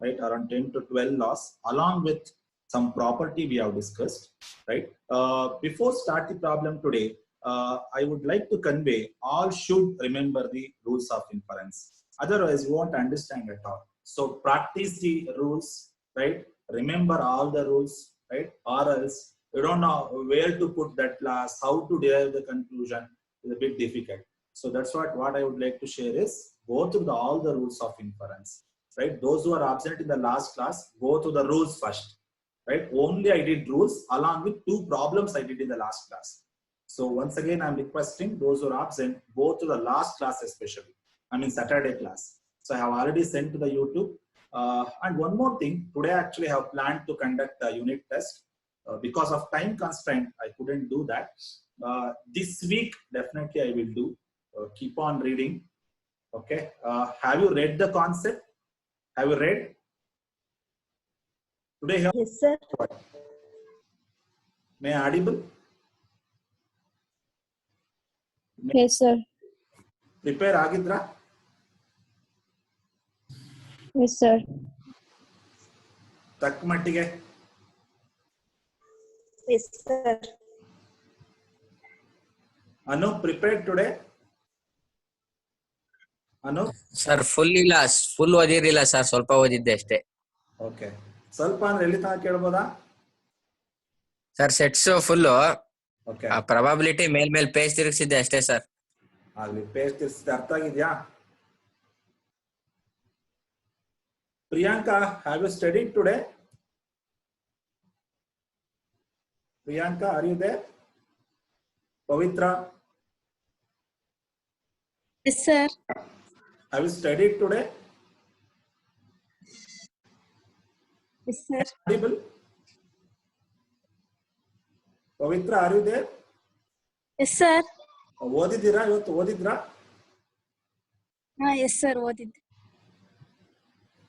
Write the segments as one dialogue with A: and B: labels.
A: right? Around 10 to 12 laws, along with some property we have discussed, right? Before start the problem today, I would like to convey all should remember the rules of inference. Otherwise, you won't understand at all. So practice the rules, right? Remember all the rules, right? Or else you don't know where to put that class, how to derive the conclusion is a bit difficult. So that's what I would like to share is go through all the rules of inference, right? Those who are absent in the last class, go to the rules first, right? Only I did rules along with 2 problems I did in the last class. So once again, I'm requesting those who are absent, go to the last class especially, I mean Saturday class. So I have already sent to the YouTube. And one more thing, today actually I have planned to conduct a unit test. Because of time constraint, I couldn't do that. This week, definitely I will do. Keep on reading. Okay. Have you read the concept? Have you read? Today,
B: Yes, sir.
A: may I audible?
B: Yes, sir.
A: Prepare agidra?
B: Yes, sir.
A: Tak mattige?
B: Yes, sir.
A: Anu, prepared today? Anu?
C: Sir full ಓದಿರಿಲ್ಲ sir, ಸ್ವಲ್ಪ ಓದಿದ್ದೆ ಅಷ್ಟೇ.
A: Okay. ಸ್ವಲ್ಪ ಅಂದ್ರೆ ಎಲ್ಲಿ ತನಕ ಕೇಳ್ಬೋದಾ?
C: Sir sets full
A: okay.
C: Probability ಮೇಲ್ ಪೇಜ್ ತಿರುಗಿಸಿದ್ದೆ ಅಷ್ಟೇ ಸರ್.
A: ಅಲ್ಲಿ ಪೇಜ್ ತಿರ್ಸಿದೆ, ಅರ್ಥ ಆಗಿದ್ಯಾ? Priyanka, have you studied today? Priyanka, are you there? Pavitra?
B: Yes, sir.
A: Have you studied today?
B: Yes, sir.
A: Audible? Pavitra, are you there?
B: Yes, sir.
A: ಓದಿದ್ದೀರಾ ಇವತ್ತು? ಓದಿದ್ರಾ?
B: Yes, sir. ಓದಿದ್ದೆ.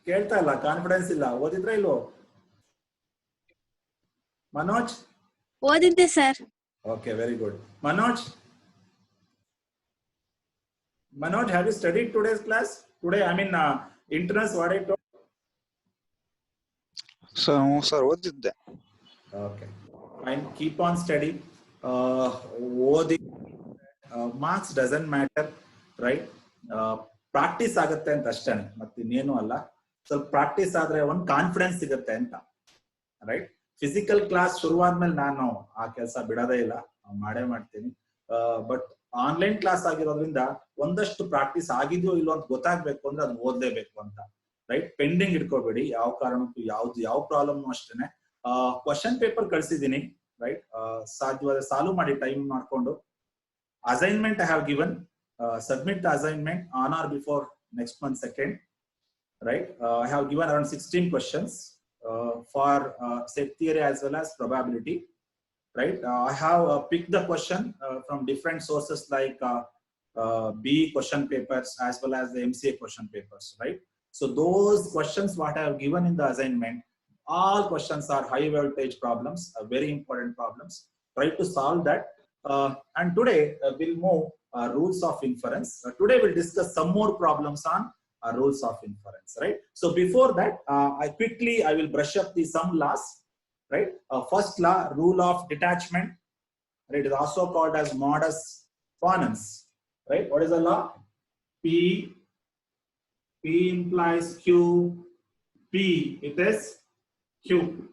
A: ಕೇಳ್ತಾ ಇಲ್ಲ, ಕಾನ್ಫಿಡೆನ್ಸ್ ಇಲ್ಲ. ಓದಿದ್ರಾ ಇಲ್ವೋ? ಮನೋಜ್?
B: ಓದಿದ್ದೆ sir.
A: Okay, very good. Manoj, have you studied today's class? Today, I mean, internals, what I told?
D: Sir, ಓದಿದ್ದೆ.
A: Okay, fine. Keep on studying. ಓದಿ. Marks doesn't matter, right? Practice ಆಗುತ್ತೆ ಅಂತ ಅಷ್ಟೇ, ಮತ್ತೆ ಇನ್ನೇನು ಅಲ್ಲ. ಸ್ವಲ್ಪ ಪ್ರಾಕ್ಟೀಸ್ ಆದ್ರೆ ಒಂದು ಕಾನ್ಫಿಡೆನ್ಸ್ ಸಿಗುತ್ತೆ ಅಂತ, ರೈಟ್? ಫಿಸಿಕಲ್ ಕ್ಲಾಸ್ ಶುರುವಾದ್ಮೇಲೆ ನಾನು ಆ ಕೆಲಸ ಬಿಡೋದೇ ಇಲ್ಲ, ಮಾಡೇ ಮಾಡ್ತೀನಿ. ಬಟ್ ಆನ್ಲೈನ್ ಕ್ಲಾಸ್ ಆಗಿರೋದ್ರಿಂದ ಒಂದಷ್ಟು ಪ್ರಾಕ್ಟೀಸ್ ಆಗಿದೆಯೋ ಇಲ್ಲೋ ಅಂತ ಗೊತ್ತಾಗ್ಬೇಕು ಅಂದ್ರೆ ಅದನ್ನ ಓದ್ಲೇಬೇಕು ಅಂತ, ರೈಟ್? ಪೆಂಡಿಂಗ್ ಇಟ್ಕೋಬೇಡಿ ಯಾವ ಕಾರಣಕ್ಕೂ. ಯಾವ ಪ್ರಾಬ್ಲಮ್ ಅಷ್ಟೇನೆ. ಕ್ವಶನ್ ಪೇಪರ್ ಕಳ್ಸಿದೀನಿ, ರೈಟ್? ಸಾಧ್ಯವಾದ ಸಾಲ್ವ್ ಮಾಡಿ ಟೈಮ್ ಮಾಡ್ಕೊಂಡು. Assignment I have given. Submit the assignment on or before next month 2nd, right? I have given around 16 questions for set theory as well as probability, right? I have picked the question from different sources like BE question papers as well as the MCA question papers, right? So those questions what I have given in the assignment, all questions are high voltage problems, very important problems. Try to solve that. And today we'll move rules of inference. Today we'll discuss some more problems on rules of inference, right? So before that, I will brush up the some laws, right? First law, rule of detachment, right? It is also called as modus ponens, right? What is the law? P implies Q, P it is Q.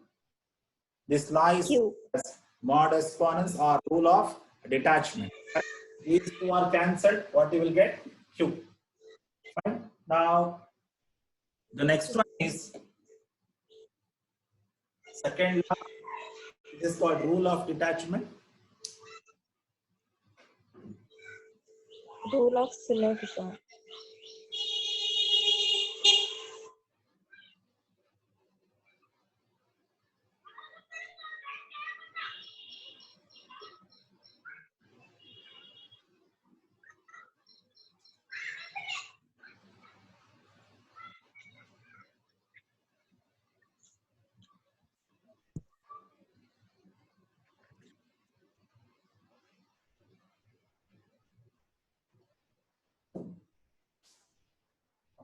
A: This law is modus ponens or rule of detachment. These two are cancelled. What you will get? Q. Fine. Now the next one is second law. It is called rule of detachment.
B: Rule of syllogism.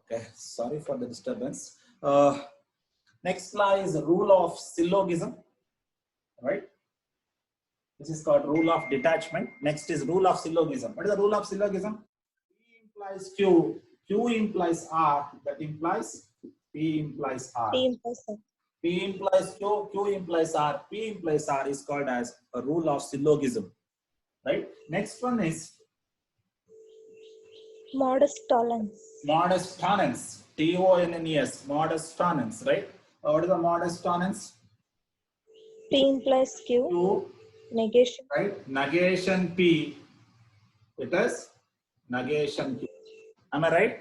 A: Okay, sorry for the disturbance. Next law is rule of syllogism, right? This is called rule of detachment. Next is rule of syllogism. What is the rule of syllogism? P implies Q, Q implies R, that implies P implies R.
B: P implies R.
A: P implies Q, Q implies R, P implies R is called as a rule of syllogism, right? Next one is
B: Modus tollens.
A: modus tollens, T-O-N-N-E-S, modus tollens, right? What is the modus tollens?
B: P implies Q.
A: Q,
B: Negation.
A: right? Negation P, it is negation Q. Am I right?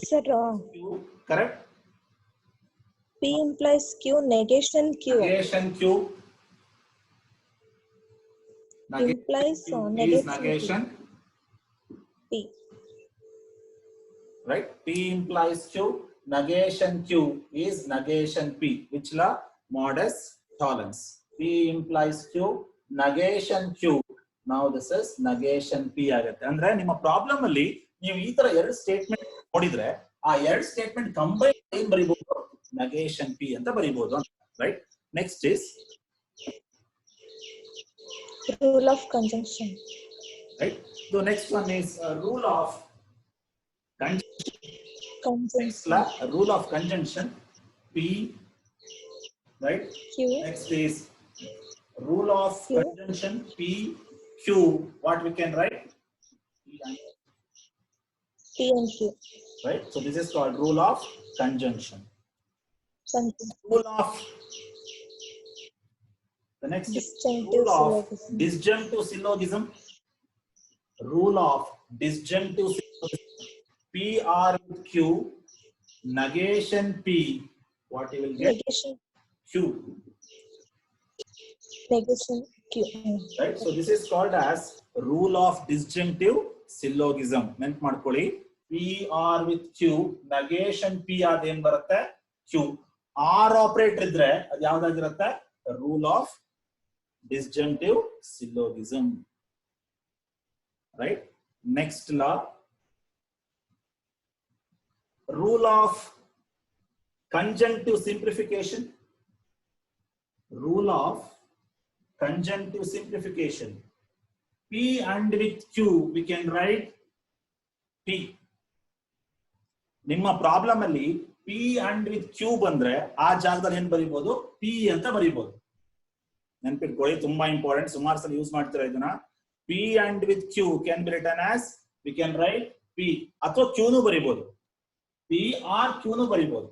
B: Sir, wrong.
A: Q, correct?
B: P implies Q. Negation Q.
A: Negation Q.
B: Implies
A: Q is
B: negation
A: negation,
B: P.
A: right? P implies Q. Negation Q is negation P. Which law? Modus tollens. P implies Q. Negation Q. Now this is negation P ಆಗುತ್ತೆ. ಅಂದ್ರೆ ನಿಮ್ಮ problem ಅಲ್ಲಿ ನೀವು ಈ ತರ ಎರಡು statement ನೋಡಿದ್ರೆ ಆ ಎರಡು ಸ್ಟೇಟ್ಮೆಂಟ್ ಕಂಬೈನ್ ಏನ್ ಬರೀಬಹುದು? ನೆಗೇಷನ್ P ಅಂತ ಬರೀಬಹುದು, right? Next is
B: Rule of conjunction.
A: right. The next one is rule of conjunction. Next
B: Conjunction.
A: law, rule of conjunction P, right?
B: Q.
A: Next is rule of
B: Q.
A: conjunction P Q. What we can write?
B: P and Q.
A: Right. So this is called rule of conjunction.
B: Conjunction.
A: Rule of the next is
B: Disjunctive
A: rule of
B: syllogism.
A: disjunctive syllogism. Rule of disjunctive syllogism. P R with Q. Negation P. What you will get?
B: Negation.
A: Q.
B: Negation Q.
A: Right. So this is called as rule of disjunctive syllogism. ನೆನ್ಪು ಮಾಡ್ಕೊಳ್ಳಿ. P R with Q. Negation P ಅದೇನ್ ಬರುತ್ತೆ? Q. R operator ಇದ್ರೆ ಅದು ಯಾವ್ದಾಗಿರುತ್ತೆ? Rule of disjunctive syllogism. Right. Next law. Rule of conjunctive simplification. Rule of conjunctive simplification. P and with Q we can write P. ನಿಮ್ಮ problem ಅಲ್ಲಿ P and with Q ಬಂದ್ರೆ ಆ ಜಾಗದಲ್ಲಿ ಏನ್ ಬರೀಬಹುದು? P ಅಂತ ಬರೀಬಹುದು. ನೆನಪಿಟ್ಕೊಳ್ಳಿ, ತುಂಬಾ ಇಂಪಾರ್ಟೆಂಟ್. ಸುಮಾರು ಸಲ ಯೂಸ್ ಮಾಡ್ತೀರಾ ಇದನ್ನ. P and with Q can be written as we can write P ಅಥವಾ Q ನು ಬರೀಬಹುದು. P or Q ನು ಬರೀಬಹುದು.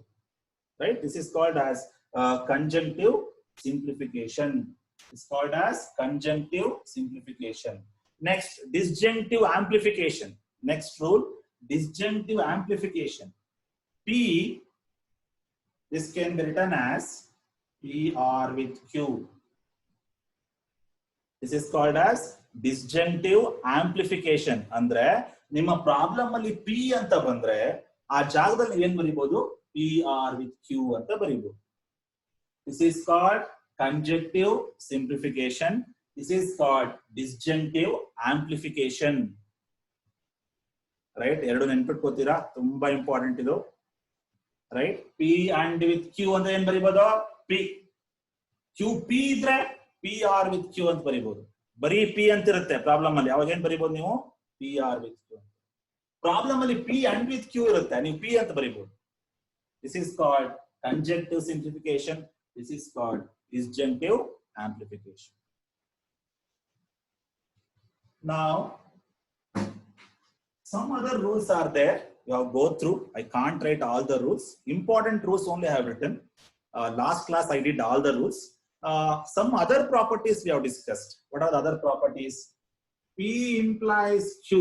A: Right? This is called as conjunctive simplification. It's called as conjunctive simplification. Next, disjunctive amplification. Next rule, disjunctive amplification. P, this can be written as P R with Q. This is called as disjunctive amplification. ಅಂದ್ರೆ ನಿಮ್ಮ problem ಅಲ್ಲಿ P ಅಂತ ಬಂದ್ರೆ ಆ ಜಾಗದಲ್ಲಿ ಏನ್ ಬರೀಬಹುದು? P R with Q ಅಂತ ಬರೀಬಹುದು. This is called conjunctive simplification. This is called disjunctive amplification. Right? ಎರಡು ನೆನ್ಪಿಟ್ಕೋತೀರಾ? ತುಂಬಾ ಇಂಪಾರ್ಟೆಂಟ್ ಇದು. Right? P and with Q ಅಂದ್ರೆ ಏನ್ ಬರೀಬಹುದು? P. Q P ಇದ್ರೆ P R with Q ಅಂತ ಬರೀಬಹುದು. ಬರೀ P ಅಂತ ಇರುತ್ತೆ ಪ್ರಾಬ್ಲಮ್ ಅಲ್ಲಿ. ಅವಾಗ ಏನ್ ಬರೀಬಹುದು ನೀವು? P R with Q. Problem ಅಲ್ಲಿ P and with Q ಇರುತ್ತೆ, ನೀವು P ಅಂತ ಬರೀಬಹುದು. This is called conjunctive simplification. This is called disjunctive amplification. Now, some other rules are there. You have go through. I can't write all the rules. Important rules only I have written. Last class I did all the rules. Some other properties we have discussed. What are the other properties? P implies Q.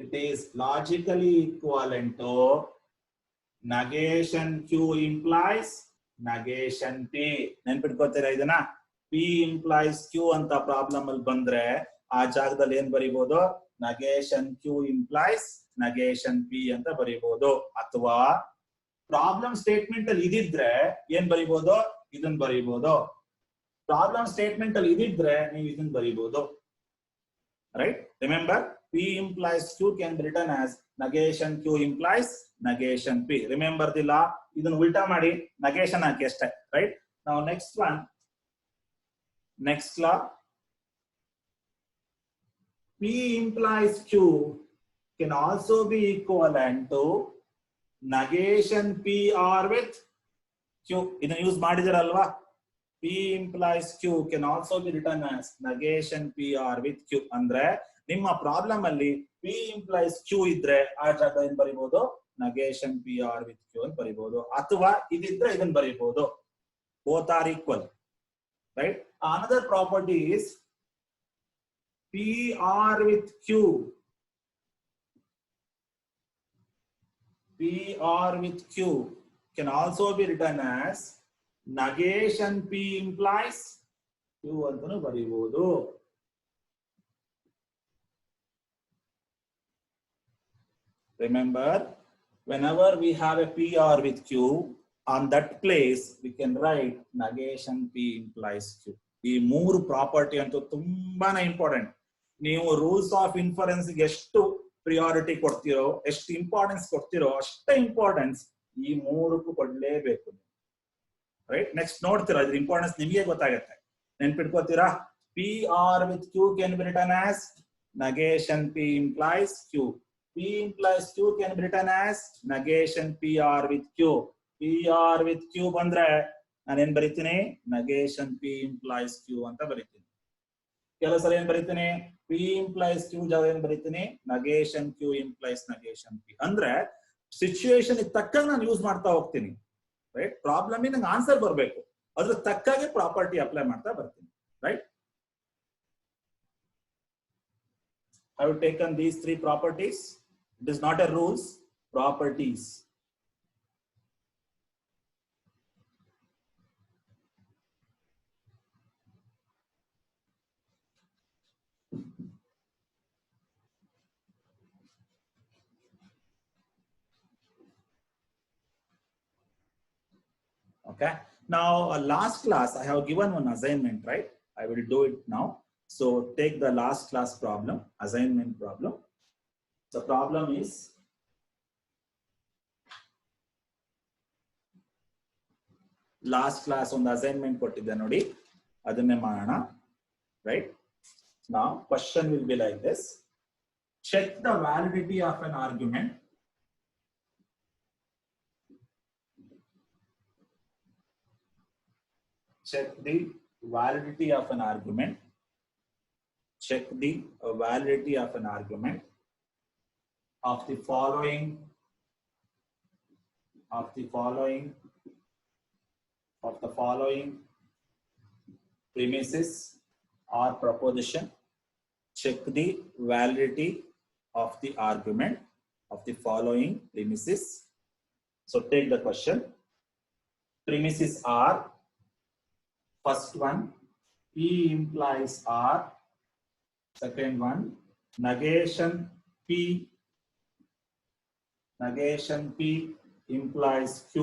A: It is logically equivalent to negation Q implies negation P. ನೆನ್ಪಿಟ್ಕೋತೀರಾ ಇದನ್ನ? P implies Q ಅಂತ problem ಅಲ್ಲಿ ಬಂದ್ರೆ ಆ ಜಾಗದಲ್ಲಿ ಏನ್ ಬರೀಬಹುದು? negation Q implies negation P ಅಂತ ಬರೀಬಹುದು. ಅಥವಾ problem statement ಅಲ್ಲಿ ಇದಿದ್ರೆ ಏನ್ ಬರೀಬಹುದು? ಇದನ್ನ ಬರೀಬಹುದು. ಪ್ರಾಬ್ಲಮ್ ಸ್ಟೇಟ್ಮೆಂಟ್ ಅಲ್ಲಿ ಇದಿದ್ರೆ ನೀವು ಇದನ್ನ ಬರೀಬಹುದು. Right? Remember, P implies Q can be written as negation q implies negation p. Remember the law. ಇದನ್ನ ಉಲ್ಟಾ ಮಾಡಿ negation ಹಾಕಿ ಅಷ್ಟೇ, right? Now next one, next law, p implies q can also be equivalent to negation p r with q. ಇದನ್ನ use ಮಾಡಿದಿರಲ್ವಾ? p implies q can also be written as negation p r with q. ಅಂದ್ರೆ ನಿಮ್ಮ problem ಅಲ್ಲಿ p implies q ಇದ್ರೆ ಆ ಜಾಗ ಏನ್ ಬರಿಬಹುದು? negation p r with q ಅಂತ ಬರಿಬಹುದು. ಅಥವಾ ಇದಿದ್ರೆ ಇದನ್ನ ಬರಿಬಹುದು. Both are equal, right? Another property is p r with q. p r with q can also be written as negation p implies q ಅಂತನೂ ಬರಿಬಹುದು. Remember, whenever we have a PR with Q, on that place we can write negation P implies Q. ಈ ಮೂರು property ಅಂತೂ ತುಂಬಾನೇ important. ನೀವು rules of inference ಎಷ್ಟು priority ಕೊಡ್ತೀರೋ, ಎಷ್ಟು importance ಕೊಡ್ತೀರೋ ಅಷ್ಟೇ importance ಈ ಮೂರಕ್ಕೂ ಕೊಡ್ಲೇಬೇಕು, ರೈಟ್? ನೆಕ್ಸ್ಟ್ ನೋಡ್ತೀರಾ, ಇದ್ರ ಇಂಪಾರ್ಟೆನ್ಸ್ ನಿಮಗೆ ಗೊತ್ತಾಗುತ್ತೆ. ನೆನ್ಪಿಟ್ಕೋತೀರಾ? P or with Q can be written as negation P implies Q. P implies Q can be written as negation PR with Q. PR with Q ಬಂದ್ರೆ ನಾನು ಏನ್ ಬರೀತೀನಿ? negation P implies Q ಅಂತ ಬರೀತೀನಿ. ಕೆಲವು ಸಲ ಏನ್ ಬರೀತೀನಿ? P implies Q ಜಾಗ ಏನ್ ಬರೀತೀನಿ? negation Q implies negation P. ಅಂದ್ರೆ ಸಿಚುವೇಶನ್ ತಕ್ಕಾಗ ನಾನು ಯೂಸ್ ಮಾಡ್ತಾ ಹೋಗ್ತೀನಿ, ರೈಟ್? ಪ್ರಾಬ್ಲಮ್ ನಂಗೆ ಆನ್ಸರ್ ಬರಬೇಕು, ಅದ್ರ ತಕ್ಕಾಗೆ ಪ್ರಾಪರ್ಟಿ ಅಪ್ಲೈ ಮಾಡ್ತಾ ಬರ್ತೀನಿ, right? I have taken these three properties. It is not a rules, properties. Okay. Now, last class I have given one assignment, right? I will do it now. So take the last class problem, assignment problem. The problem is last class on the assignment kottidde nodi, adanne ಮಾಡೋಣ, right? Now question will be like this: check the validity of an argument check the validity of an argument check the validity of an argument of the following premises or proposition. Check the validity of the argument of the following premises. So take the question. Premises are: first one, P implies R. Second one, negation P implies Q.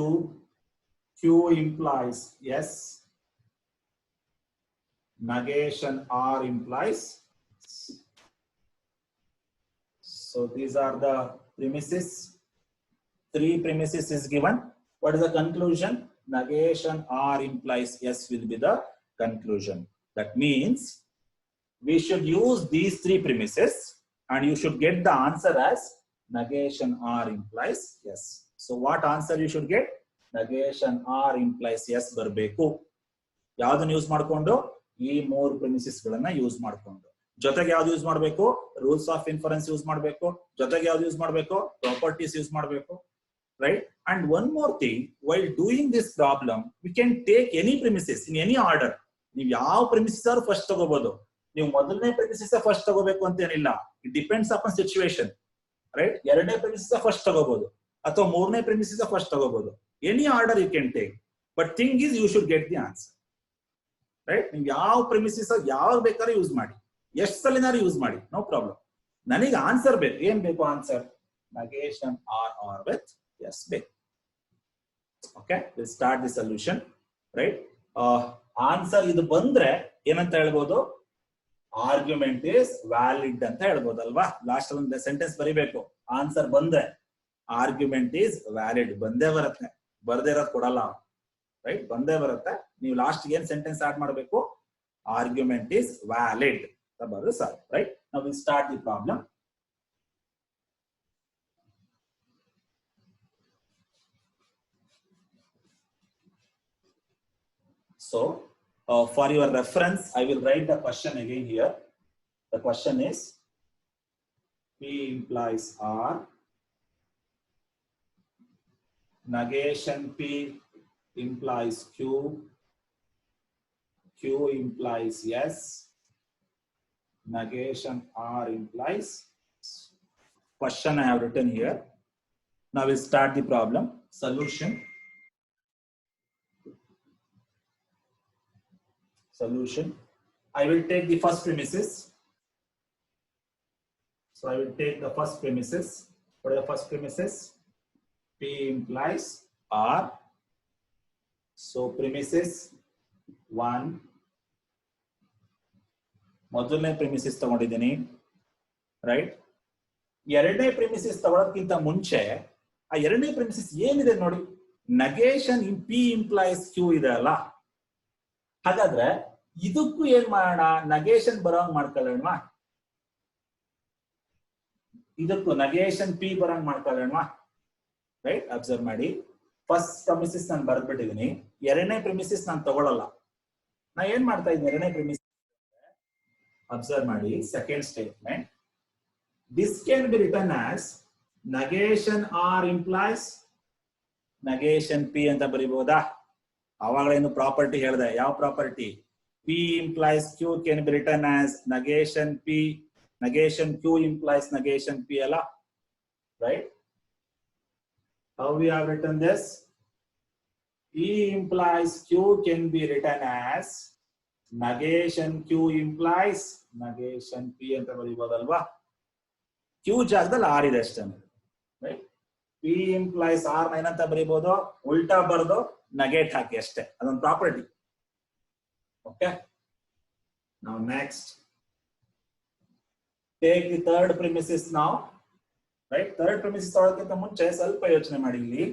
A: Q implies S. Negation R implies. So these are the premises. Three premises is given. What is the conclusion? Negation R implies S will be the conclusion. That means we should use these three premises and you should get the answer as negation R implies yes. So what answer you should get? Negation R implies yes ಬರಬೇಕು. ಯಾವ್ದನ್ನ use ಮಾಡ್ಕೊಂಡು? ಈ ಮೂರು premises ಗಳನ್ನ use ಮಾಡ್ಕೊಂಡು. ಜೊತೆಗೆ ಯಾವ್ದು use ಮಾಡಬೇಕು? ರೂಲ್ಸ್ ಆಫ್ ಇನ್ಫರೆನ್ಸ್ ಯೂಸ್ ಮಾಡಬೇಕು. ಜೊತೆಗೆ ಯಾವ್ದು ಯೂಸ್ ಮಾಡಬೇಕು? ಪ್ರಾಪರ್ಟೀಸ್ ಯೂಸ್ ಮಾಡಬೇಕು, right? And one more thing, while doing this problem we can take any premises in any order. ನೀವು ಯಾವ ಪ್ರಿಮಿಸಿಸ್ ಆದ್ರೂ ಫಸ್ಟ್ ತಗೋಬಹುದು. ನೀವು ಮೊದಲನೇ ಪ್ರಿಮಿಸಿಸ್ ಫಸ್ಟ್ ತಗೋಬೇಕು ಅಂತ ಏನಿಲ್ಲ. It depends upon situation, right? ಎರಡನೇ ಪ್ರಿಮಿಸಿಸ್ ಫಸ್ಟ್ ತಗೋಬಹುದು ಅಥವಾ ಮೂರನೇ ಪ್ರಿಮಿಸಿಸ್ ಫಸ್ಟ್ ತಗೋಬಹುದು. Any order you can take, but thing is you should get the answer, right? ನೀವು ಯಾವ ಪ್ರಿಮಿಸಿಸ್ ಯಾವಾಗ ಬೇಕಾದ್ರೂ ಯೂಸ್ ಮಾಡಿ, ಎಷ್ಟು ಸಲಿನಾರು ಯೂಸ್ ಮಾಡಿ, ನೋ ಪ್ರಾಬ್ಲಮ್. ನನಗೆ ಆನ್ಸರ್ ಬೇಕು. ಏನ್ ಬೇಕು answer? negation R with yes ಬೇಕು. Okay, will start the solution, right? Answer ಇದು ಬಂದ್ರೆ ಏನಂತ ಹೇಳ್ಬೋದು? ಆರ್ಗ್ಯುಮೆಂಟ್ ಇಸ್ ವ್ಯಾಲಿಡ್ ಅಂತ ಹೇಳ್ಬೋದಲ್ವಾ? ಲಾಸ್ಟ್ ಅಲ್ಲಿ ಒಂದು ಸೆಂಟೆನ್ಸ್ ಬರಿಬೇಕು. ಆನ್ಸರ್ ಬಂದ್ರೆ ಆರ್ಗ್ಯುಮೆಂಟ್ ಈಸ್ ವ್ಯಾಲಿಡ್ ಬಂದೇ ಬರುತ್ತೆ, ಬರ್ದೇ ಇರೋದು ಕೊಡಲ್ಲ, ರೈಟ್? ಬಂದೇ ಬರುತ್ತೆ. ನೀವು ಲಾಸ್ಟ್ ಏನ್ ಸೆಂಟೆನ್ಸ್ ಆಡ್ ಮಾಡಬೇಕು, ಆರ್ಗ್ಯುಮೆಂಟ್ ಈಸ್ ವ್ಯಾಲಿಡ್ ಅಂತ ಬರೋದು ಸರ್, ರೈಟ್? ನಾವು will start the problem. So, for your reference, I will write the question again here. The question is, P implies R, negation P implies Q, Q implies S, negation R implies. Question I have written here. Now we'll start the problem. Solution. Solution. I will take the first premises. So I will take the first premises. What are the first premises? P implies R. So premises 1. ಮೊದಲನೇ premises ತಗೊಂಡಿದ್ದೀನಿ, right? ಎರಡನೇ premises ತಗೊಳ್ಳೋದಕ್ಕಿಂತ ಮುಂಚೆ ಆ ಎರಡನೇ premises ಏನಿದೆ ನೋಡಿ, negation P implies Q ಇದೆ ಅಲ್ಲ, ಹಾಗಾದ್ರೆ ಇದಕ್ಕೂ ಏನ್ ಮಾಡೋಣ, ನೆಗೇಷನ್ ಬರೋಂಗ್ ಮಾಡ್ಕೊಳ್ಳೋಣ. ಇದಕ್ಕೂ ನೆಗೇಷನ್ P ಬರೋಂಗ್ ಮಾಡ್ಕೊಳ್ಳೋಣ, ರೈಟ್? ಅಬ್ಸರ್ವ್ ಮಾಡಿ, ಫಸ್ಟ್ ಪ್ರಿಮಿಸಿಸ್ ನಾನು ಬರ್ದ್ಬಿಟ್ಟಿದ್ದೀನಿ, ಎರಡನೇ ಪ್ರಿಮಿಸಿಸ್ ನಾನು ತಗೊಳ್ಳಲ್ಲ. ನಾ ಏನ್ ಮಾಡ್ತಾ ಇದ್ದೀನಿ, ಎರಡನೇ ಪ್ರಿಮಿಸಿಸ್ ಅಬ್ಸರ್ವ್ ಮಾಡಿ, second statement, this can be return as negation R implies negation P ಅಂತ ಬರೀಬಹುದಾ? ಅವಾಗಲೇನು ಪ್ರಾಪರ್ಟಿ ಹೇಳಿದೆ, ಯಾವ property? P implies Q can be written as negation P, negation Q implies negation P ಅಲ್ಲ, right? How we have written this? P implies Q can be written as negation Q implies negation P ಅಂತ ಬರೀಬಹುದಲ್ವಾ? Q ಜಾಗದಲ್ಲಿ R ಇದೆ ಅಷ್ಟೇ, right? P implies R ಏನಂತ ಬರೀಬಹುದು, ಉಲ್ಟಾ ಬರೆದು negate ಹಾಕಿ ಅಷ್ಟೇ, ಅದೊಂದು property. Okay. Now next, take the third premises now, right? Third premises ತಗೊಳ್ಳೋದಕ್ಕಿಂತ ಮುಂಚೆ ಸ್ವಲ್ಪ ಯೋಚನೆ ಮಾಡಿ ಇಲ್ಲಿ.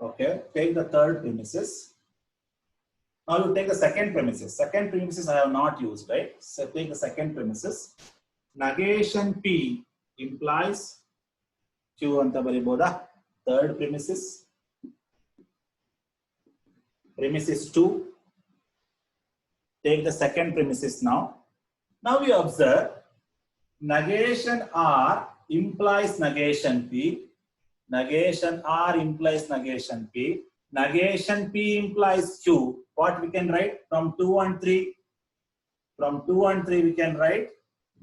A: Okay, take the third premises. Now you take the second premises. Second premises I have not used, right? So take the second premises. Negation P implies Q anta bariboda. Third premises. Premises 2. Take the second premises now. Now you observe negation R implies negation P. Negation R implies negation P. Negation P implies Q. What we can write from 2 and 3? From 2 and 3 we can write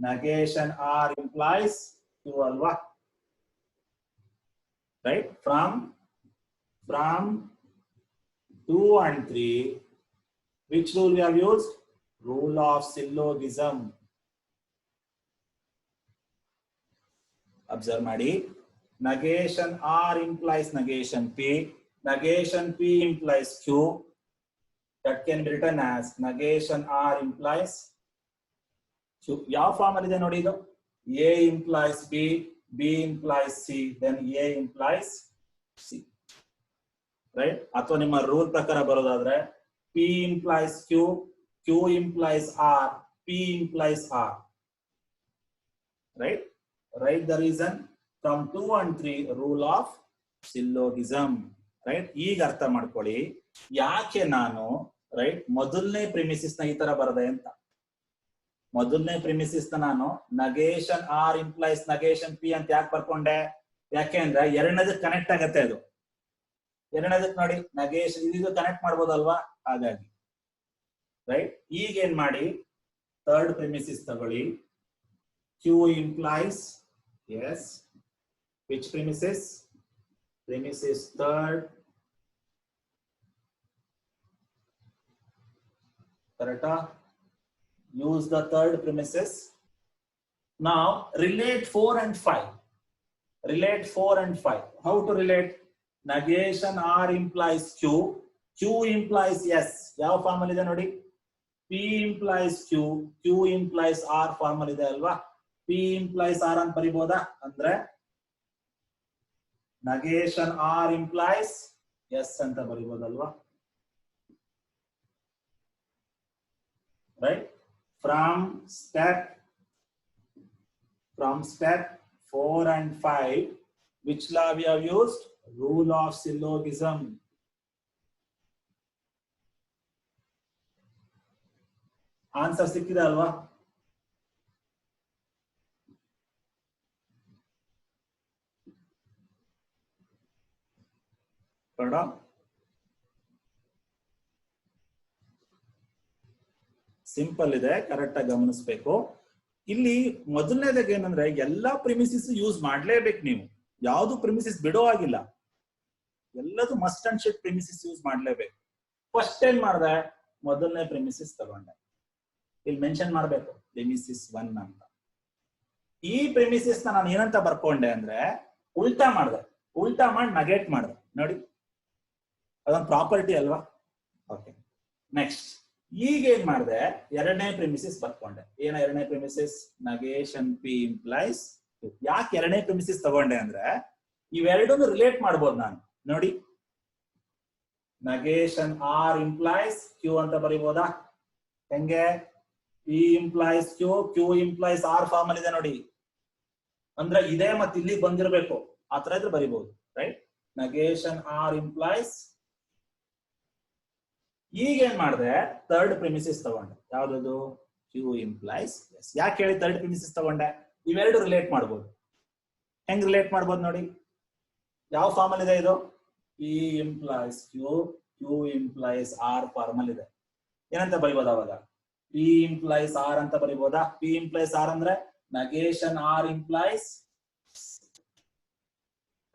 A: negation R implies Q alwa. Right? From 2 and 3, which rule we have used? Rule of syllogism. Observe madi. Negation R implies negation P. Negation P implies Q. That can be written as negation R implies Q. ಯಾವ form ಅಲ್ಲಿ ಇದೆ ನೋಡಿ ಇದು? A implies B, B implies C, then A implies C. Right? ಅಥವಾ ನಿಮ್ಮ rule ಪ್ರಕಾರ ಬರೋದಾದ್ರೆ P implies Q, Q implies R, P implies R. Right? Write the reason. From 2 and 3, rule of syllogism, right? ಈಗ ಅರ್ಥ ಮಾಡ್ಕೊಳ್ಳಿ ಯಾಕೆ ನಾನು, right, ಮೊದಲನೇ ಪ್ರಿಮಿಸಿಸ್ ನ ಈ ತರ ಬರದೆ ಅಂತ. ಮೊದಲನೇ ಪ್ರಿಮಿಸಿಸ್ ನ ನಾನು negation R implies negation P ಅಂತ ಯಾಕೆ ಬರ್ಕೊಂಡೆ? ಯಾಕೆ ಅಂದ್ರೆ ಎರಡನೇದಕ್ಕೆ ಕನೆಕ್ಟ್ ಆಗತ್ತೆ ಅದು. ಎರಡನೇದಕ್ಕೆ ನೋಡಿ ನೆಗೇಷನ್ ಇದು ಕನೆಕ್ಟ್ ಮಾಡ್ಬೋದಲ್ವಾ, ಹಾಗಾಗಿ, ರೈಟ್? ಈಗ ಏನ್ ಮಾಡಿ, ಥರ್ಡ್ ಪ್ರಿಮಿಸಿಸ್ ತಗೊಳ್ಳಿ. Q implies, yes, which premises? Premises third. Correct? Use the third premises. Now relate 4 and 5. Relate 4 and 5. How to relate? Negation R implies Q. Q implies S. ಯಾವ formal ಇದೆ ನೋಡಿ? P implies Q. Q implies R formal ಇದೆ ಅಲ್ವಾ? P implies R ಅಂತ ಬರಿಬೋದಾ? ಅಂದ್ರೆ negation R implies S ಅಂತ ಬರಿಬೋದಲ್ವಾ? Right? From step 4 and 5, which law we have used? Rule of syllogism. Answer ಸಿಕ್ಕಿದೆ ಅಲ್ವಾ? ಕನ್ನಡ ಸಿಂಪಲ್ ಇದೆ, ಕರೆಕ್ಟ್ ಆಗಿ ಗಮನಿಸಬೇಕು. ಇಲ್ಲಿ ಮೊದಲನೇದಾಗಿ ಏನಂದ್ರೆ ಎಲ್ಲಾ ಪ್ರಿಮಿಸಿಸ್ ಯೂಸ್ ಮಾಡ್ಲೇಬೇಕು ನೀವು. ಯಾವ್ದು ಪ್ರಿಮಿಸಿಸ್ ಬಿಡೋ ಆಗಿಲ್ಲ, ಎಲ್ಲದು must and should premises use ಮಾಡ್ಲೇಬೇಕು. ಫಸ್ಟ್ ಏನ್ ಮಾಡ್ದೆ? ಮೊದಲನೇ ಪ್ರಿಮಿಸಿಸ್ ತಗೊಂಡೆ. ಇಲ್ಲಿ ಮೆನ್ಷನ್ ಮಾಡ್ಬೇಕು ಪ್ರಿಮಿಸಿಸ್ 1 ಅಂತ. ಈ ಪ್ರಿಮಿಸಿಸ್ ನಾನು ಏನಂತ ಬರ್ಕೊಂಡೆ ಅಂದ್ರೆ ಉಲ್ಟಾ ಮಾಡ್ದೆ. ಉಲ್ಟಾ ಮಾಡಿ ನಗೇಟ್ ಮಾಡ್ದೆ. ನೋಡಿ, ಅದೊಂದು ಪ್ರಾಪರ್ಟಿ ಅಲ್ವಾ? ಓಕೆ, ನೆಕ್ಸ್ಟ್ ಈಗ ಏನ್ ಮಾಡಿದೆ? ಎರಡನೇ ಪ್ರಿಮಿಸಿಸ್ ಬರ್ಕೊಂಡೆ. ಏನ ಎರಡನೇ ಪ್ರಿಮಿಸಿಸ್? Negation P implies. ಯಾಕೆ ಎರಡನೇ ಪ್ರಿಮಿಸಿಸ್ ತಗೊಂಡೆ ಅಂದ್ರೆ ಇವೆರಡನ್ನು ರಿಲೇಟ್ ಮಾಡ್ಬೋದು ನಾನು. ನೋಡಿ, ನಗೇಶನ್ ಆರ್ ಇಂಪ್ಲೈಸ್ ಕ್ಯೂ ಅಂತ ಬರಿಬೋದಾ? ಹೆಂಗೆ? P implies Q, Q implies R formal ಇದೆ ನೋಡಿ. ಅಂದ್ರೆ ಇದೇ ಮತ್ತೆ ಇಲ್ಲಿ ಬಂದಿರಬೇಕು, ಆ ತರ ಇದ್ರೆ ಬರಿಬಹುದು. ರೈಟ್? Negation R implies. ಈಗ ಏನ್ ಮಾಡಿದೆ? ಥರ್ಡ್ ಪ್ರಿಮಿಸಿಸ್ ತಗೊಂಡೆ. ಯಾವ್ದದು? Q implies S. ಯಾಕೆ ಹೇಳಿ ಥರ್ಡ್ ಪ್ರಿಮಿಸಿಸ್ ತಗೊಂಡೆ? ಇವೆರಡು ರಿಲೇಟ್ ಮಾಡ್ಬೋದು. ಹೆಂಗ್ ರಿಲೇಟ್ ಮಾಡ್ಬೋದು ನೋಡಿ? ಯಾವ ಫಾರ್ಮಲ್ ಇದೆ ಇದು? P implies Q, Q implies R formal ಇದೆ. ಏನಂತ ಬರಿಬೋದು ಅವಾಗ? ಪಿ ಇಂಪ್ಲೈಸ್ ಆರ್ ಅಂತ ಬರಿಬೋದಾ? ಪಿ ಇಂಪ್ಲೈಸ್ ಆರ್ ಅಂದ್ರೆ ನಗೇಶನ್ ಆರ್ ಇಂಪ್ಲೈಸ್.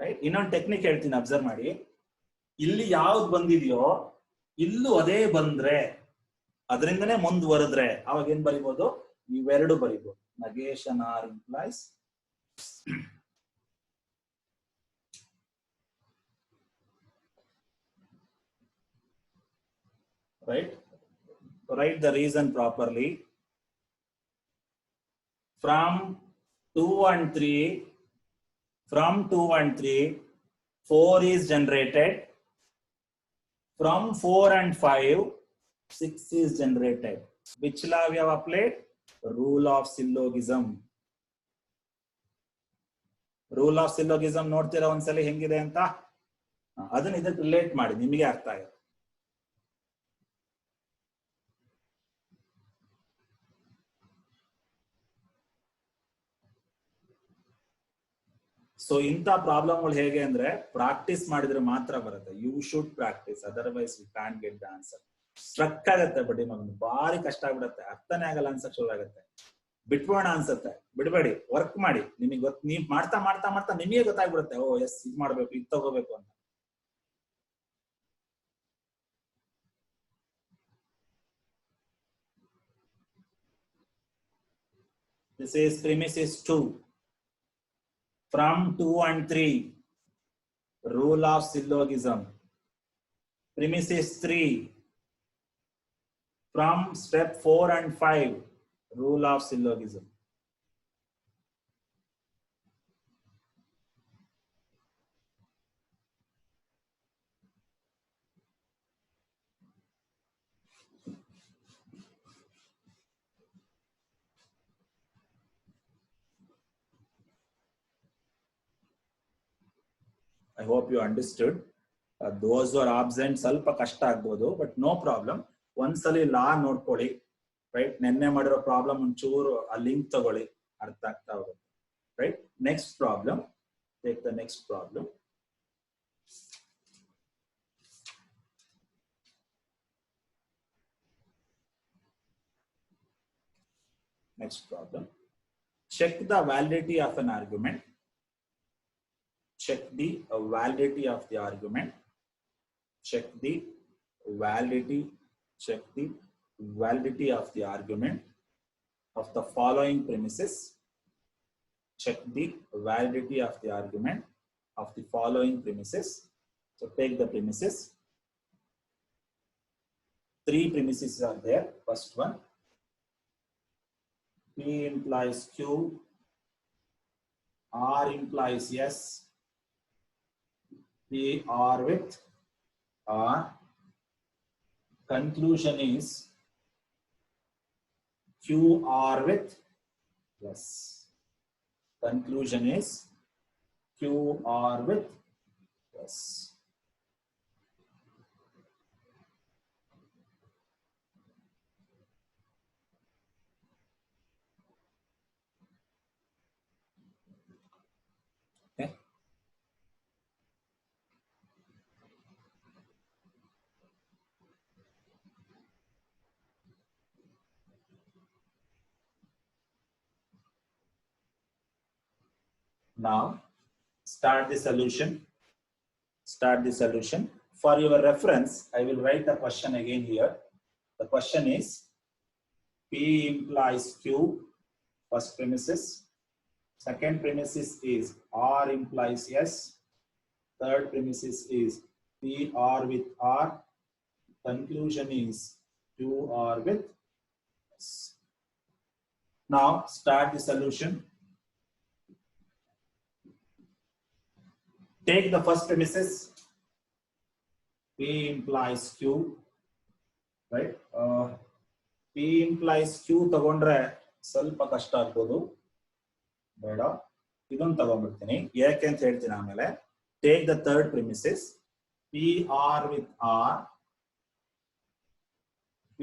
A: ರೈಟ್? ಇನ್ನೊಂದು ಟೆಕ್ನಿಕ್ ಹೇಳ್ತೀನಿ, ಅಬ್ಸರ್ವ್ ಮಾಡಿ. ಇಲ್ಲಿ ಯಾವ್ದು ಬಂದಿದೆಯೋ ಇಲ್ಲೂ ಅದೇ ಬಂದ್ರೆ, ಅದರಿಂದನೇ ಮುಂದುವರೆದ್ರೆ ಅವಾಗ ಏನ್ ಬರಿಬೋದು? ಇವೆರಡು ಬರಿಬೋದು. Negation R implies right? Write the reason properly. From 2 and 3, 4 is generated. From 4 and 5, 6 is generated. Which law we have applied? Rule of syllogism. Rule of syllogism ನೋಡ್ತೀರಾ ಒಂದ್ಸಲಿ ಹೆಂಗಿದೆ ಅಂತ? ಅದನ್ನ ಇದಕ್ಕೆ ರಿಲೇಟ್ ಮಾಡಿ, ನಿಮಗೆ ಅರ್ಥ ಆಗುತ್ತೆ. ಸೊ ಇಂಥ ಪ್ರಾಬ್ಲಮ್ಗಳು ಹೇಗೆ ಅಂದ್ರೆ ಪ್ರಾಕ್ಟೀಸ್ ಮಾಡಿದ್ರೆ ಮಾತ್ರ ಬರುತ್ತೆ. You should practice, otherwise you can get the answer. Struck ಆಗತ್ತೆ, ಬಟ್ ಮಗನ ಭಾರಿ ಕಷ್ಟ ಆಗ್ಬಿಡತ್ತೆ, ಅರ್ಥನೇ ಆಗಲ್ಲ, ಆನ್ಸರ್ ಶುರು ಆಗುತ್ತೆ, ಬಿಟ್ಬೋಣ ಅನ್ಸುತ್ತೆ. ಬಿಡ್ಬೇಡಿ, ವರ್ಕ್ ಮಾಡಿ. ನಿಮಗೆ ನೀವ್ ಮಾಡ್ತಾ ಮಾಡ್ತಾ ಮಾಡ್ತಾ ನಿಮಗೆ ಗೊತ್ತಾಗ್ಬಿಡುತ್ತೆ, ಓ ಎಸ್ ಇದು ಮಾಡ್ಬೇಕು, ಇದು ತಗೋಬೇಕು ಅಂತ. This is premises 2. From 2 and 3, rule of syllogism. Premises 3. From step 4 and 5, rule of syllogism. I hope you understood. Those who are absent ಸ್ವಲ್ಪ ಕಷ್ಟ ಆಗ್ಬೋದು, ಬಟ್ ನೋ ಪ್ರಾಬ್ಲಮ್. ಒಂದ್ಸಲಿ ಲಾ ನೋಡ್ಕೊಳ್ಳಿ. ರೈಟ್? ನೆನ್ನೆ ಮಾಡಿರೋ ಪ್ರಾಬ್ಲಮ್ ಒಂಚೂರು ಆ ಲಿಂಕ್ ತಗೊಳ್ಳಿ, ಅರ್ಥ ಆಗ್ತಾ ಹೋಗುತ್ತೆ. Right? Next problem. Take the next problem. Next problem. Check the validity of an argument. Check the validity of the argument. Check the validity of the argument of the following premises. check the validity of the argument of the following premises. So take the premises. 3 premises are there. First one, P implies Q, R implies S, P R with R. Conclusion is Q R with S. Conclusion is Q R with S. Okay. Now start the solution. Start the solution. For your reference, I will write the question again here. The question is P implies Q, first premises. Second premises is R implies S. Third premises is P R with R. Conclusion is Q R with S. Now start the solution. Take the first premises. P implies Q, right? P implies Q ತಗೊಂಡ್ರೆ ಸ್ವಲ್ಪ ಕಷ್ಟ ಆಗ್ಬೋದು, ಬೇಡ ಇದೊಂದು ತಗೊಂಡ್ಬಿಡ್ತೀನಿ. ಯಾಕೆ ಅಂತ ಹೇಳ್ತೀನಿ ಆಮೇಲೆ. Take the third premises. P R with R. P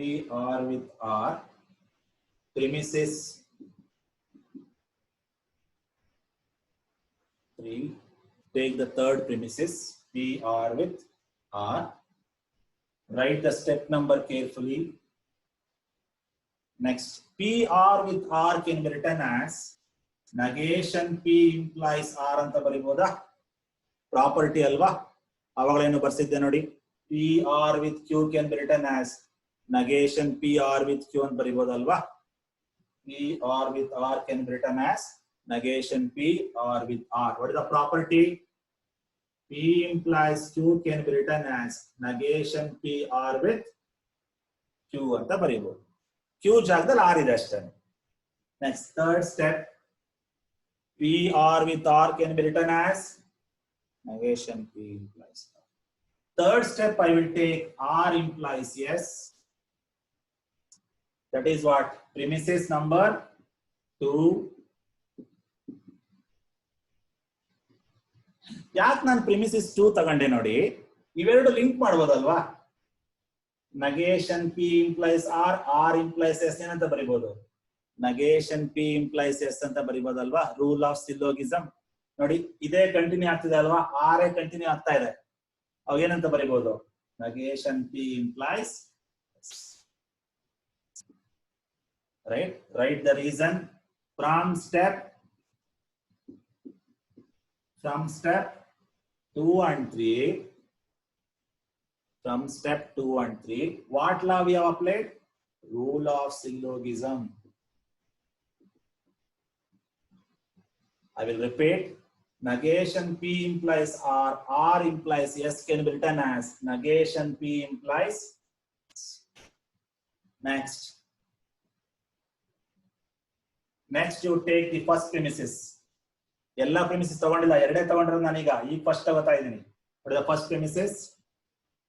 A: R with R. Premises 3. Take the third premises. P R with R. Write the step number carefully. Next, P R with R can be written as negation P implies R anta bariboda. Property alva. Avagaleenu barsidde nodi. P R with Q can be written as negation P R with Q anta bariboda alva. P R with R can be written as negation P R with R. What is the property? P implies Q can be written as negation P R with Q anta baribodu. Q ಜಾಗದಲ್ಲಿ R ಇದೆ ಅಷ್ಟೇ. Next, third step, P R with R can be written as negation P implies R. Third step, I will take R implies S. That is what? Premises number 2. ಯಾಕೆ ನಾನು premises 2 ತಗೊಂಡೆ ನೋಡಿ, ಇವೆರಡು link ಮಾಡ್ಬೋದಲ್ವಾ? negation P implies R, R implies S ಏನಂತ ಬರಿಬಹುದು? negation P implies S ಅಂತ ಬರಿಬೋದಲ್ವಾ? Rule of ಸಿಲೋಗಿಸಮ್ ನೋಡಿ, ಇದೇ continue ಆಗ್ತಿದೆ ಅಲ್ವಾ? R ಕಂಟಿನ್ಯೂ ಆಗ್ತಾ ಇದೆ. ಅವಾಗ ಏನಂತ ಬರಿಬಹುದು? negation P implies S. Right? Write the reason from step 2 and 3. From step 2 and 3, what law we have applied? Rule of syllogism. I will repeat. Negation P implies R, R implies S can be written as negation P implies S. Next you take the first premises. ಎಲ್ಲ premises ತಗೊಂಡಿಲ್ಲ, ಎರಡೇ ತಗೊಂಡ್ರೆ ನಾನೀಗ ಈಗ first ತಗೋತಾ ಇದ್ದೀನಿ. What is the first premises?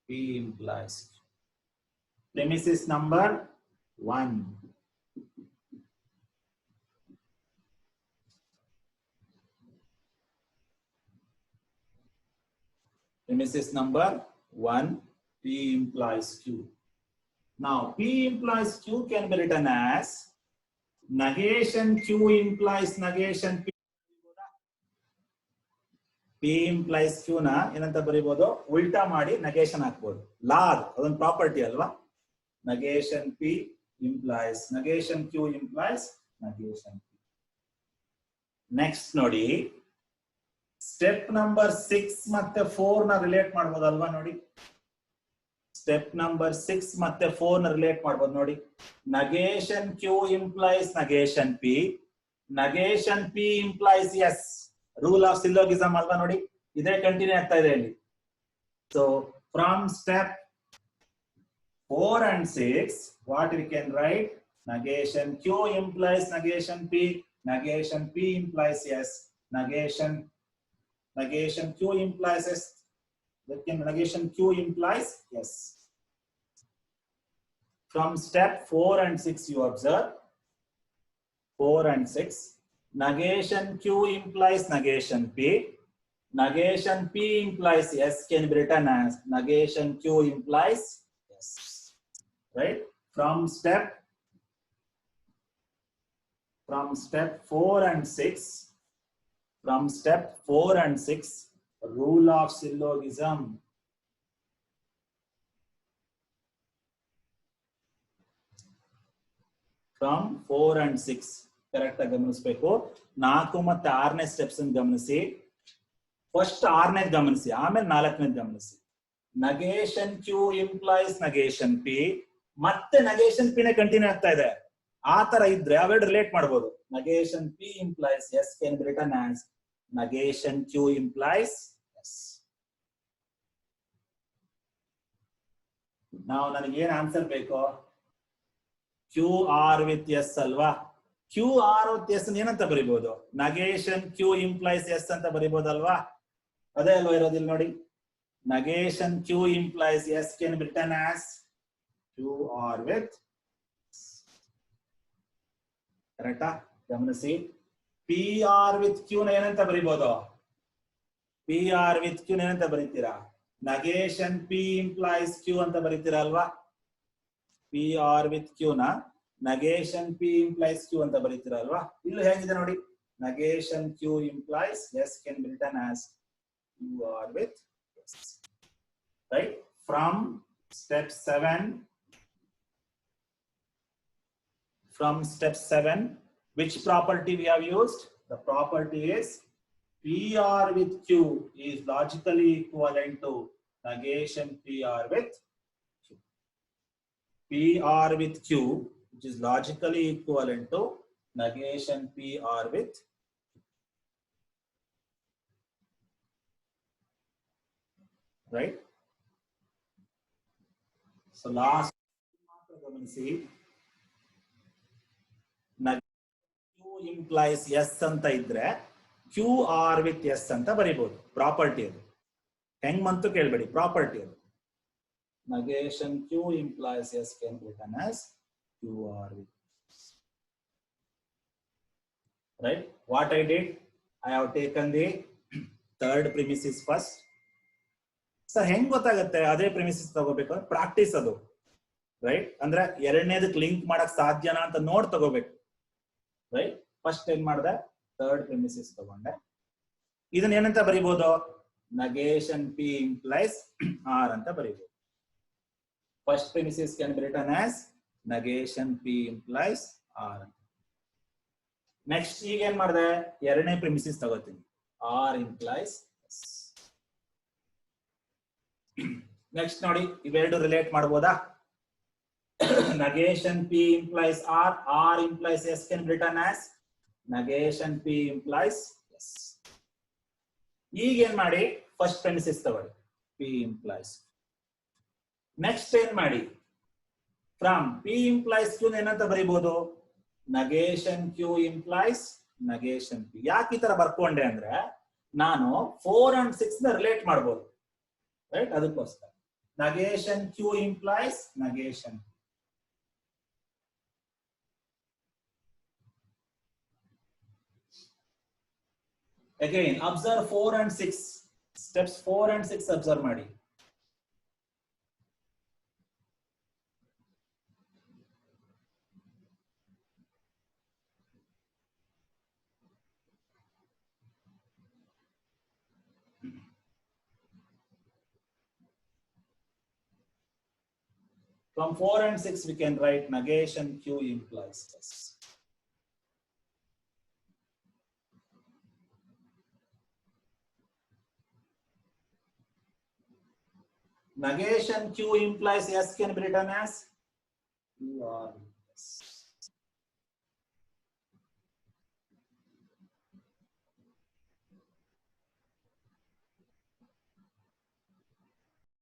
A: P implies Q. Premises number 1. Premises number 1, P implies Q. Now, P implies Q can be written as negation Q implies negation P. P implies Q ನ ಏನಂತ ಬರೀಬಹುದು? ಉಲ್ಟಾ ಮಾಡಿ negation ಹಾಕಬಹುದು. ಲಾ ಅದೊಂದು property ಅಲ್ವಾ? negation P implies negation Q implies negation P. Next ನೋಡಿ, step number 6 ಮತ್ತೆ 4 ನ ರಿಲೇಟ್ ಮಾಡಬಹುದಲ್ವಾ? ನೋಡಿ, ಸ್ಟೆಪ್ ನಂಬರ್ 6 ಮತ್ತೆ 4 ನ ರಿಲೇಟ್ ಮಾಡಬಹುದು ನೋಡಿ. negation Q implies negation P. negation P implies yes. Rule of syllogism alva nodi. Ide continue ಆಗ್ತಾ ಇದೆ ಇಲ್ಲಿ. So from step 4 and 6, what we can write? Negation Q implies negation P. Negation P implies yes. Negation Q implies yes. Negation Q implies yes. From step 4 and 6, you observe 4 and 6. Negation Q implies negation P. Negation P implies yes can be written as negation Q implies yes. Right? From step 4 and 6. From step 4 and 6, rule of syllogism. From 4 and 6, correct ಆಗಿ ಗಮನಿಸಬೇಕು. 4 ಮತ್ತು 6ನೇ steps ಅನ್ನು ಗಮನಿಸಿ. First 6ನೇ ಗಮನಿಸಿ, ಆಮೇಲೆ 4ನೇ ಗಮನಿಸಿ. negation Q implies negation P, ಮತ್ತೆ negation P ನೇ ಕಂಟಿನ್ಯೂ ಆಗ್ತಾ ಇದೆ. ಆ ತರ ಇದ್ರೆ ಅವೆರಡು ರಿಲೇಟ್ ಮಾಡಬಹುದು. negation P implies yes can be written as negation Q implies yes. ನಾವು ನನಗೆ ಏನು ಆನ್ಸರ್ ಬೇಕು? QR with yes ಅಲ್ವಾ? QR with yes ಏನಂತ ಬರೀಬಹುದು? negation Q implies yes ಅಂತ ಬರೀಬಹುದಲ್ವಾ? ಅದೇ ಅಲ್ವಾ ಇರೋದಿಲ್ಲ ನೋಡಿ. negation Q implies yes can be written as QR with ಕರೆಕ್ಟಾ? ಗಮನಿಸಿ. PR with Q ನ ಏನಂತ ಬರೀಬಹುದು? PR with Q ಏನಂತ ಬರೀತೀರಾ? negation P implies Q ಅಂತ ಬರೀತೀರಾ ಅಲ್ವಾ? PR with Q ನ negation P implies Q ಅಂತ ಬರೀತೀರಾ ಅಲ್ವಾ? ಇಲ್ಲಿ ಹೇಗಿದೆ ನೋಡಿ. negation Q implies yes can be written as QR with yes. Right? From step 7, which property we have used? The property is PR with Q is logically equivalent to negation PR with Q. PR with Q, which is logically equivalent to negation PR with Q. Right? So last ಗಮನಿಸಿ. Q implies yes ಅಂತ ಇದ್ರೆ QR with yes ಅಂತ ಬರೀಬಹುದು. Property ಅದು. ಹೆಂಗ್ ಬಂತು ಕೇಳಬೇಡಿ, property ಅದು. negation Q implies yes can be written as QR with yes. Right? What I did, I have taken the third premises first. Sir ಹೆಂಗ್ ಗೊತ್ತಾಗುತ್ತೆ ಅದೇ ಪ್ರಿಮಿಸಿಸ್ ತಗೋಬೇಕು? ಪ್ರಾಕ್ಟೀಸ್ ಅದು. ರೈಟ್? ಅಂದ್ರೆ ಎರಡನೇದಕ್ಕೆ ಲಿಂಕ್ ಮಾಡಕ್ ಸಾಧ್ಯನಾ ಅಂತ ನೋಡ್ ತಗೋಬೇಕು. ರೈಟ್? ಫಸ್ಟ್ ಏನ್ ಮಾಡಿದೆ? ಥರ್ಡ್ ಪ್ರಿಮಿಸಿಸ್ ತಗೊಂಡೆ. ಇದನ್ನ ಏನಂತ ಬರೀಬಹುದು? negation P implies R ಅಂತ ಬರೀಬಹುದು. First premises can be written as negation P implies R. Next ಈಗ ಏನ್ ಮಾಡಿದೆ? ಎರಡನೇ ಪ್ರಿಮಿಸಿಸ್ ತಗೋತೀನಿ. R implies S. ನೆಕ್ಸ್ಟ್ ನೋಡಿ, ಇವೆರಡು ರಿಲೇಟ್ ಮಾಡಬಹುದಾ? negation P implies R, R implies S can be written as negation P implies S. ಈಗ ಏನ್ ಮಾಡಿ? ಫಸ್ಟ್ ಪ್ರೆಮಿಸಿಸ್ ತಗೊಳ್ಳಿ, P implies. ನೆಕ್ಸ್ಟ್ ಏನ್ ಮಾಡಿ? ಫ್ರಮ್ P implies Q ಏನಂತ ಬರೀಬಹುದು? negation Q implies negation P. ಯಾಕೆ ಈ ತರ ಬರ್ಕೊಂಡೆ ಅಂದ್ರೆ ನಾನು 4 and 6 ನ ರಿಲೇಟ್ ಮಾಡಬಹುದು. ರೈಟ್? ಅದಕ್ಕೋಸ್ಕರ negation Q implies negation P. Again, observe 4 and 6. Steps 4 and 6 observe ಮಾಡಿ. From 4 and 6 we can write negation Q implies S. Negation Q implies S can be written as QR.